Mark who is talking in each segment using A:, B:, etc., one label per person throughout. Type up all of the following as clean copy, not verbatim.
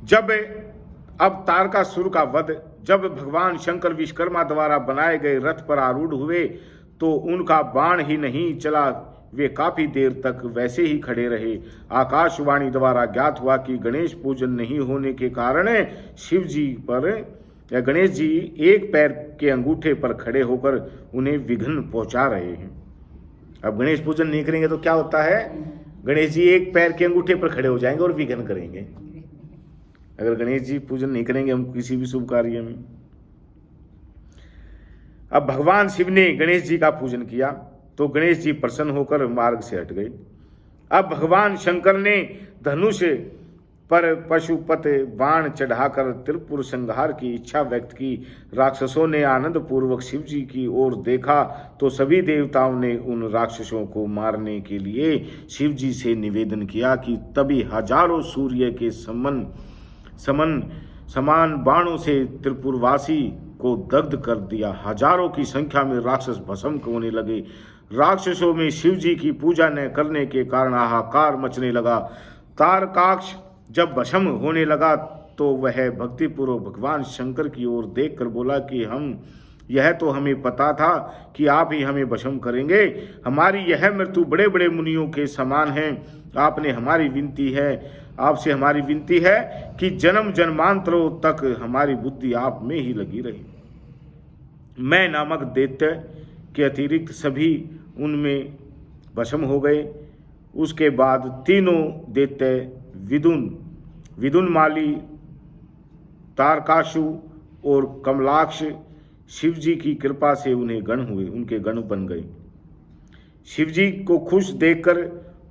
A: जब अब तारकासुर का वध, जब भगवान शंकर विश्वकर्मा द्वारा बनाए गए रथ पर आरूढ़ हुए तो उनका बाण ही नहीं चला, वे काफी देर तक वैसे ही खड़े रहे। आकाशवाणी द्वारा ज्ञात हुआ कि गणेश पूजन नहीं होने के कारण शिव जी पर या गणेश जी एक पैर के अंगूठे पर खड़े होकर उन्हें विघ्न पहुंचा रहे हैं। अब गणेश पूजन नहीं करेंगे तो क्या होता है, गणेश जी एक पैर के अंगूठे पर खड़े हो जाएंगे और विघ्न करेंगे। अगर गणेश जी पूजन नहीं करेंगे हम किसी भी शुभ कार्य में। अब भगवान शिव ने गणेश जी का पूजन किया तो गणेश जी प्रसन्न होकर मार्ग से हट गए। अब भगवान शंकर ने धनुष पर पशुपत बाण चढ़ाकर त्रिपुर संहार की इच्छा व्यक्त की। राक्षसों ने आनंद पूर्वक शिव जी की ओर देखा तो सभी देवताओं ने उन राक्षसों को मारने के लिए शिव जी से निवेदन किया कि तभी हजारों सूर्य के समान बाणों से त्रिपुरवासी को दग्ध कर दिया। हजारों की संख्या में राक्षस भस्म होने लगे। राक्षसों में शिव जी की पूजा न करने के कारण हाहाकार मचने लगा। तारकाक्ष जब भस्म होने लगा तो वह भक्तिपूर्वक भगवान शंकर की ओर देखकर बोला कि यह तो हमें पता था कि आप ही हमें भस्म करेंगे। हमारी यह मृत्यु बड़े बड़े मुनियों के समान है। आपसे हमारी विनती है कि जन्म जन्मांतरों तक हमारी बुद्धि आप में ही लगी रही। मैं नामक दैत्य के अतिरिक्त सभी उनमें भस्म हो गए। उसके बाद तीनों दैत्य विदुनमाली, तारकासु और कमलाक्ष शिव जी की कृपा से उनके गण बन गए। शिव जी को खुश देखकर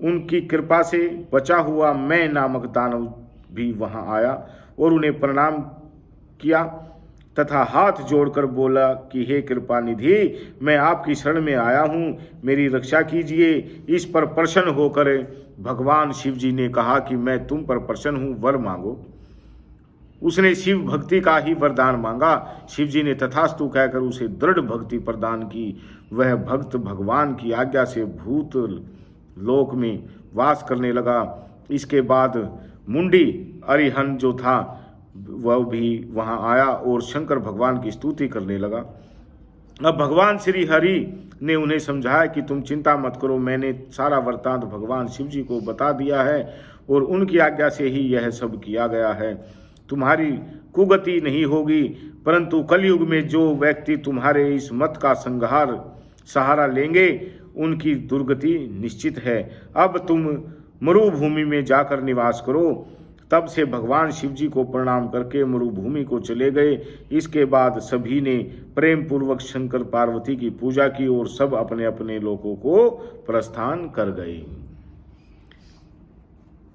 A: उनकी कृपा से बचा हुआ मैं नामक दानव भी वहां आया और उन्हें प्रणाम किया तथा हाथ जोड़कर बोला कि हे कृपा निधि, मैं आपकी शरण में आया हूँ, मेरी रक्षा कीजिए। इस पर प्रसन्न होकर भगवान शिव जी ने कहा कि मैं तुम पर प्रसन्न हूँ, वर मांगो। उसने शिव भक्ति का ही वरदान मांगा। शिव जी ने तथास्तु कहकर उसे दृढ़ भक्ति प्रदान की। वह भक्त भगवान की आज्ञा से भूत लोक में वास करने लगा। इसके बाद मुंडी अरिहन जो था वह भी वहां आया और शंकर भगवान की स्तुति करने लगा। अब भगवान श्री हरि ने उन्हें समझाया कि तुम चिंता मत करो, मैंने सारा वृत्तांत भगवान शिव जी को बता दिया है और उनकी आज्ञा से ही यह सब किया गया है। तुम्हारी कुगति नहीं होगी, परंतु कलयुग में जो व्यक्ति तुम्हारे इस मत का सहारा लेंगे उनकी दुर्गति निश्चित है। अब तुम मरुभूमि में जाकर निवास करो। तब से भगवान शिव जी को प्रणाम करके मरुभूमि को चले गए। इसके बाद सभी ने प्रेम पूर्वक शंकर पार्वती की पूजा की और सब अपने अपने लोकों को प्रस्थान कर गए।